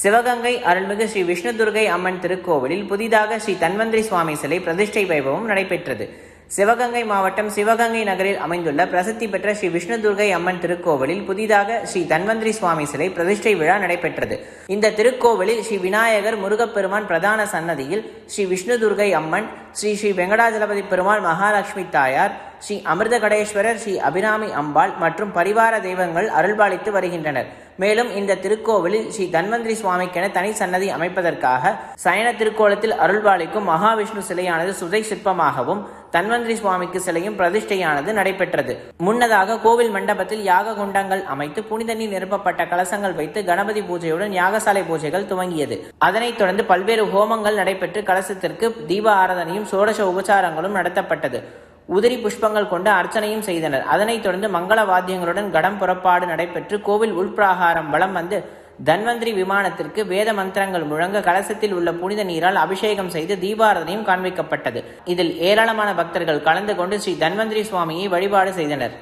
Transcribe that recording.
சிவகங்கை அருள்மிகு ஸ்ரீ விஷ்ணுதுர்க்கை அம்மன் திருக்கோவிலில் புதிதாக ஸ்ரீ தன்வந்திரி சுவாமி சிலை பிரதிஷ்டை வைபவம் நடைபெற்றது. சிவகங்கை மாவட்டம் சிவகங்கை நகரில் அமைந்துள்ள பிரசித்தி பெற்ற ஸ்ரீ விஷ்ணுதுர்க்கை அம்மன் திருக்கோவிலில் புதிதாக ஸ்ரீ தன்வந்திரி சுவாமி சிலை பிரதிஷ்டை விழா நடைபெற்றது. இந்த திருக்கோவிலில் ஸ்ரீ விநாயகர், முருகப்பெருமான் பிரதான சன்னதியில், ஸ்ரீ விஷ்ணுதுர்க்கை அம்மன், ஸ்ரீ ஸ்ரீ வெங்கடாஜலபதி பெருமாள், மகாலட்சுமி தாயார், ஸ்ரீ அமிர்தகடேஸ்வரர், ஸ்ரீ அபிராமி அம்பாள் மற்றும் பரிவார தெய்வங்கள் அருள்பாலித்து வருகின்றனர். மேலும் இந்த திருக்கோவிலில் ஸ்ரீ தன்வந்திரி சுவாமிக்கென தனி சன்னதி அமைப்பதற்காக சயன திருக்கோலத்தில் அருள்பாலிக்கும் மகாவிஷ்ணு சிலையானது சுதை சிற்பமாகவும், தன்வந்திரி சுவாமிக்கு சிலையும் பிரதிஷ்டையானது நடைபெற்றது. முன்னதாக கோவில் மண்டபத்தில் யாக குண்டங்கள் அமைத்து புனித நீர் நிரப்பப்பட்ட கலசங்கள் வைத்து கணபதி பூஜையுடன் யாகசாலை பூஜைகள் துவங்கியது. அதனைத் தொடர்ந்து பல்வேறு ஹோமங்கள் நடைபெற்று கலசத்திற்கு தீப ஆராதனையும் சோடச உபச்சாரங்களும் நடத்தப்பட்டது. உதிரி புஷ்பங்கள் கொண்டு அர்ச்சனையும் செய்தனர். அதனைத் தொடர்ந்து மங்கள வாத்தியங்களுடன் கடம் புறப்பாடு நடைபெற்று கோவில் உள்பிராகாரம் வலம் வந்து தன்வந்திரி விமானத்திற்கு வேத மந்திரங்கள் முழங்க கலசத்தில் உள்ள புனித நீரால் அபிஷேகம் செய்து தீபாராதனையும் காண்பிக்கப்பட்டது. இதில் ஏராளமான பக்தர்கள் கலந்து கொண்டு ஸ்ரீ தன்வந்திரி சுவாமியை வழிபாடு செய்தனர்.